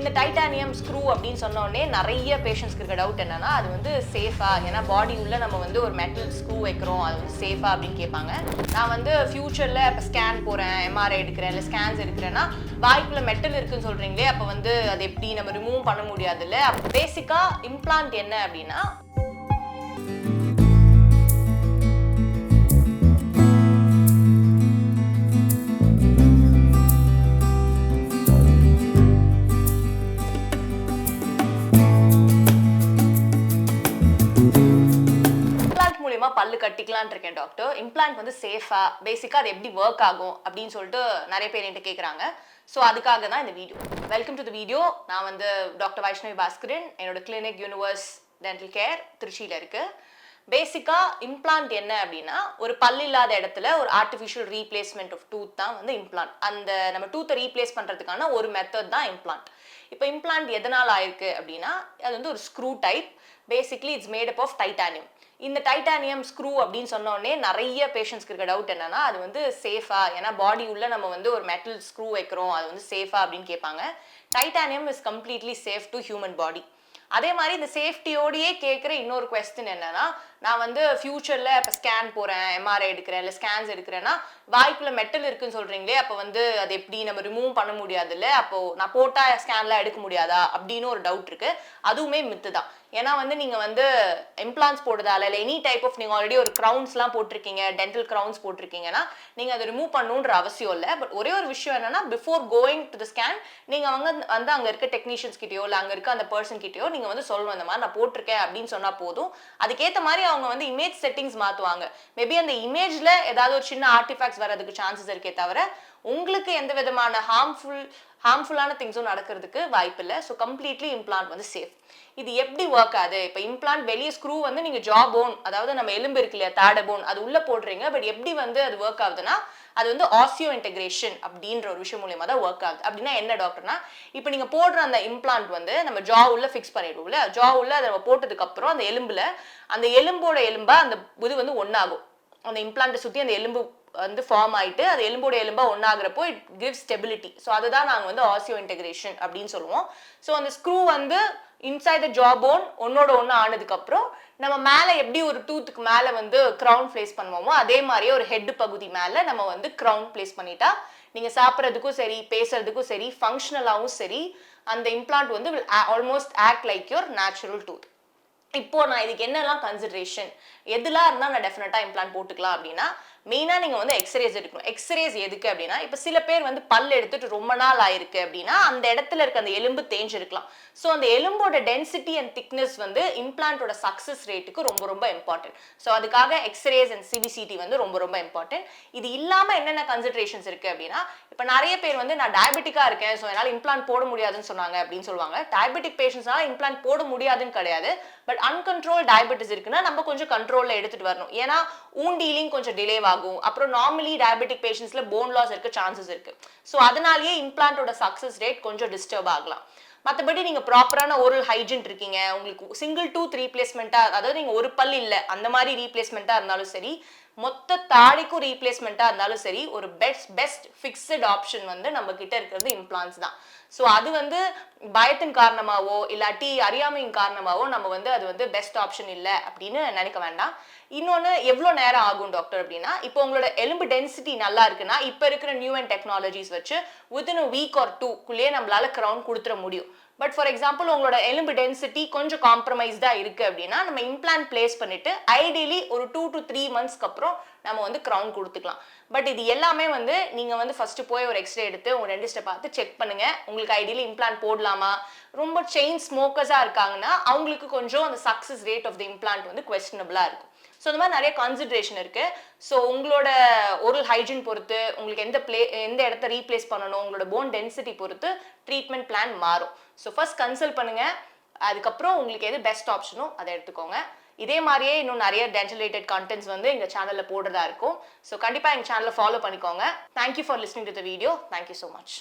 இந்த titanium screw அப்படின்னு சொன்ன உடனே நிறைய பேஷண்ட்ஸ்க்கு இருக்க டவுட் என்னன்னா அது வந்து சேஃபா, ஏன்னா பாடி உள்ள நம்ம வந்து ஒரு மெட்டல் ஸ்க்ரூ வைக்கிறோம், அது வந்து சேஃபா அப்படின்னு கேட்பாங்க. நான் வந்து ஃபியூச்சர்ல இப்போ ஸ்கேன் போறேன், எம்ஆர்ஐ எடுக்கிறேன், இல்லை ஸ்கேன்ஸ் எடுக்கிறேன்னா வாய்க்குள்ள மெட்டல் இருக்குன்னு சொல்றீங்களே, அப்போ வந்து அது எப்படி நம்ம ரிமூவ் பண்ண முடியாதுல்ல. பேசிக்கா இம்ப்ளான்ட் என்ன அப்படின்னா, பல்லு கட்டிக்கலான் இருக்கேன் டாக்டர். இம்ப்ளான்ட் வந்து சேஃபா, பேசிக்கா அது எப்படி ஒர்க் ஆகும் அப்படின்னு சொல்லிட்டு நிறைய பேர் என்கிட்ட கேட்குறாங்க. ஸோ அதுக்காக தான் இந்த video. Welcome to the video. நான் வந்து டாக்டர் வைஷ்ணவி பாஸ்கரன். என்னோட கிளினிக் யூனிவர்ஸ் டென்டல் கேர் திருச்சியில் இருக்கு. பேசிக்கா இம்ப்ளான்ட் என்ன அப்படின்னா, ஒரு பல் இல்லாத இடத்துல ஒரு ஆர்டிஃபிஷியல் ரீப்ளேஸ்மெண்ட் ஆஃப் டூத் தான் வந்து இம்ப்ளான்ட். அந்த நம்ம டூத்தை ரீப்ளேஸ் பண்ணுறதுக்கான ஒரு மெத்தட் தான் இம்ப்ளான்ட். இப்போ இம்ப்ளான்ட் எதனால் ஆயிருக்கு அப்படின்னா, அது வந்து ஒரு screw type. Basically it's made up of titanium. இந்த டைட்டானியம் ஸ்க்ரூ அப்படின்னு சொன்ன உடனே நிறைய பேஷண்ட்ஸ்க்கு இருக்க டவுட் என்னன்னா அது வந்து சேஃபா, ஏன்னா பாடி உள்ள நம்ம வந்து ஒரு மெட்டல் ஸ்க்ரூ வைக்கிறோம், அது வந்து சேஃபா அப்படின்னு கேட்பாங்க. Titanium is completely safe to human body. அதே மாதிரி இந்த சேஃப்டியோடையே கேட்குற இன்னொரு கொஸ்டின் என்னன்னா, நான் வந்து ஃபியூச்சர்ல இப்போ ஸ்கேன் போறேன், எம்ஆர்ஐ எடுக்கிறேன், இல்லை ஸ்கேன்ஸ் எடுக்கிறேன்னா வாய்க்குள்ள மெட்டல் இருக்குன்னு சொல்றீங்களே, அப்போ வந்து அது எப்படி நம்ம ரிமூவ் பண்ண முடியாதுல்ல, அப்போ நான் போட்டா ஸ்கேன்லாம் எடுக்க முடியாதா அப்படின்னு ஒரு டவுட் இருக்கு. அதுவுமே மித்து தான். ஏன்னா வந்து நீங்க வந்து இம்ப்ளான்ஸ் போடுறதால இல்லை எனி டைப் ஆஃப், நீங்க ஆல்ரெடி ஒரு க்ரௌன்ஸ்லாம் போட்டிருக்கீங்க, டென்டல் க்ரௌன்ஸ் போட்டிருக்கீங்கன்னா நீங்க அதை ரிமூவ் பண்ணணுன்ற அவசியம் இல்லை. பட் ஒரே ஒரு விஷயம் என்னன்னா, before going to the scan நீங்க வந்து அங்க இருக்க டெக்னீஷியன்ஸ் கிட்டயோ இல்லை அங்க இருக்க அந்த பர்சன் கிட்டயோ நீங்க வந்து சொல்லணும், இந்த மாதிரி நான் போட்டிருக்கேன் அப்படின்னு சொன்னா போதும். அதுக்கேற்ற மாதிரி அவங்க வந்து இமேஜ் செட்டிங்ஸ் மாத்துவாங்க. மேபி அந்த இமேஜ்ல ஏதாவது ஒரு சின்ன ஆர்டிஃபேக்ட்ஸ் வரதுக்கு சான்சஸ் இருக்கே தவிர உங்களுக்கு எந்த விதமான ஹார்ம்ஃபுல்லான திங்ஸும் நடக்கிறதுக்கு வாய்ப்பு இல்லை. ஸோ கம்ப்ளீட்லி இம்ப்ளான்ட் வந்து சேஃப். இது எப்படி ஒர்க் ஆகுது? இப்போ இம்ப்ளான்ட் வெளியே ஸ்க்ரூ வந்து நீங்க ஜா போன், அதாவது நம்ம எலும்பு இருக்கு இல்லையா, தாடை போன், அது உள்ள போடுறீங்க. பட் எப்படி வந்து அது ஒர்க் ஆகுதுன்னா, அது வந்து ஆசியோ இன்டெகிரேஷன் அப்படின்ற ஒரு விஷயம் மூலியமா தான் ஒர்க் ஆகுது. அப்படின்னா என்ன டாக்டர்னா, இப்போ நீங்க போடுற அந்த இம்ப்ளான்ட் வந்து நம்ம ஜா உள்ள ஃபிக்ஸ் பண்ணிடுவோம்ல, ஜா உள்ள அதை நம்ம போட்டதுக்கு அப்புறம் அந்த எலும்புல அந்த எலும்போட எலும்பா அந்த இது வந்து ஒன்னாகும். அந்த இம்ப்ளான்ட்டை சுற்றி அந்த எலும்பு வந்து ஃபார்ம் ஆயிட்டு அது எலும்போட எலும்பா ஒன்னாகிறப்போ இட் கிவ்ஸ் ஸ்டெபிலிட்டி. ஸோ அதுதான் நாங்கள் வந்து ஆசியோ இன்டெகிரேஷன் அப்படின்னு சொல்லுவோம். ஸோ அந்த ஸ்க்ரூ வந்து இன்சைட் த ஜா போன் ஒன்னோட ஒன்று ஆனதுக்கு அப்புறம் நம்ம மேலே எப்படி ஒரு டூத்துக்கு மேலே வந்து க்ரௌன் பிளேஸ் பண்ணுவோமோ அதே மாதிரியே ஒரு ஹெட் பகுதி மேலே நம்ம வந்து க்ரௌன் பிளேஸ் பண்ணிட்டா நீங்க சாப்பிட்றதுக்கும் சரி, பேசுறதுக்கும் சரி, ஃபங்க்ஷனலாகவும் சரி, அந்த இம்ப்ளான்ட் வந்து will almost act like your natural tooth. இப்போ நான் இதுக்கு என்னெல்லாம் கன்சிடரேஷன், எதுலாம் இருந்தால் நான் டெஃபினட்டா இம்ப்ளான்ட் போட்டுக்கலாம் அப்படின்னா, மெயினாக நீங்கள் வந்து எக்ஸ்ரேஸ் எடுக்கணும். எக்ஸ்ரேஸ் எதுக்கு அப்படின்னா, இப்போ சில பேர் வந்து பல் எடுத்துட்டு ரொம்ப நாள் ஆயிருக்கு அப்படின்னா அந்த இடத்துல இருக்க அந்த எலும்பு தேஞ்சிருக்கலாம். ஸோ அந்த எலும்போட டென்சிட்டி அண்ட் திக்னஸ் வந்து இம்ப்ளான்ட்டோட சக்ஸஸ் ரேட்டுக்கு ரொம்ப ரொம்ப இம்பார்ட்டன்ட். ஸோ அதுக்காக எக்ஸ்ரேஸ் அண்ட் சிபிசிடி வந்து ரொம்ப ரொம்ப இம்பார்ட்டன்ட். இது இல்லாமல் என்னென்ன கன்சிடரேஷன்ஸ் இருக்கு அப்படின்னா, இப்போ நிறைய பேர் வந்து நான் டயபெட்டிக்காக இருக்கேன், ஸோ என்னால் இம்ப்ளான்ட் போட முடியாதுன்னு சொன்னாங்க அப்படின்னு சொல்லுவாங்க. டயபெட்டிக் பேஷண்ட்ஸ்னால இம்ப்ளான்ட் போட முடியாதுன்னு கிடையாது. பட் அன்கண்ட்ரோல் டயபெட்டிஸ் இருக்குன்னா நம்ம கொஞ்சம் கண்ட்ரோல்ல எடுத்துட்டு வரணும். ஏன்னா ஊன் டீலிங் கொஞ்சம் டிலே ஆகும். அப்புறம் நார்மலி டயபெட்டிக் பேஷண்ட்ஸ்ல போன் லாஸ் இருக்க சான்சஸ் இருக்கு. ஸோ அதனாலேயே இம்ப்ளான்ட்டோட சக்சஸ் ரேட் கொஞ்சம் டிஸ்டர்ப் ஆகலாம். மற்றபடி நீங்க ப்ராப்பரான ஓரல் ஹைஜீன் இருக்கீங்க, உங்களுக்கு சிங்கிள் டூத் ரீப்ளேஸ்மெண்ட்டா, அதாவது நீங்க ஒரு பல் இல்லை அந்த மாதிரி ரீப்ளேஸ்மெண்ட்டா இருந்தாலும் சரி, மொத்த தாடிக்கும் ரீப்ளேஸ்மெண்ட்டா இருந்தாலும் சரி, ஒரு பெஸ்ட் ஃபிக்ஸட் ஆப்ஷன் வந்து நம்ம கிட்ட இருக்கிறது இம்ப்ளான்ஸ் தான். ஸோ அது வந்து பயத்தின் காரணமாவோ இல்லாட்டி அறியாமையின் காரணமாவோ நம்ம வந்து அது வந்து பெஸ்ட் ஆப்ஷன் இல்லை அப்படின்னு நினைக்க வேண்டாம். இன்னொன்று, எவ்வளோ நேரம் ஆகும் டாக்டர் அப்படின்னா, இப்போ உங்களோட எலும்பு டென்சிட்டி நல்லா இருக்குன்னா இப்போ இருக்கிற நியூ அண்ட் டெக்னாலஜிஸ் வச்சு வித்தின் அ வீக் ஆர் 2க்குள்ளேயே நம்மளால க்ரௌன் கொடுத்துட முடியும். பட் ஃபார் எக்ஸாம்பிள் உங்களோட எலும்பு டென்சிட்டி கொஞ்சம் காம்ப்ரமைஸ்டா இருக்கு அப்படின்னா நம்ம இம்ப்ளான்ட் பிளேஸ் பண்ணிட்டு ஐடியலி ஒரு 2 to 3 monthsக்கு அப்புறம் நம்ம வந்து க்ரௌன் கொடுத்துக்கலாம். பட் இது எல்லாமே வந்து நீங்க வந்து ஃபர்ஸ்ட் போய் ஒரு எக்ஸ்ரே எடுத்து உங்க டென்டிஸ்ட்டை பார்த்து செக் பண்ணுங்க. உங்களுக்கு ஐடியலி இம்ப்ளான்ட் போடலாமா, ரொம்ப செயின் ஸ்மோக்கர்ஸா இருக்காங்கன்னா அவங்களுக்கு கொஞ்சம் அந்த success rate of the implant வந்து குவெஸ்டனபிளா இருக்கும். ஸோ இந்த மாதிரி நிறைய கன்சிடரேஷன் இருக்கு. ஸோ உங்களோட ஓரல் ஹைஜீன் பொறுத்து, உங்களுக்கு எந்த இடத்த ரீப்ளேஸ் பண்ணணும், உங்களோட போன் டென்சிட்டி பொறுத்து ட்ரீட்மெண்ட் பிளான் மாறும். ஸோ ஃபர்ஸ்ட் கன்சல்ட் பண்ணுங்க. அதுக்கப்புறம் உங்களுக்கு எது பெஸ்ட் ஆப்ஷனோ அதை எடுத்துக்கோங்க. இதே மாதிரியே இன்னும் நிறைய டென்டல் ரிலேட்டட் கண்டென்ட்ஸ் வந்து எங்கள் சேனலில் போடுறதா இருக்கும். ஸோ கண்டிப்பாக எங்கள் சேனலை ஃபாலோ பண்ணிக்கோங்க. Thank you for listening to the video. Thank you so much.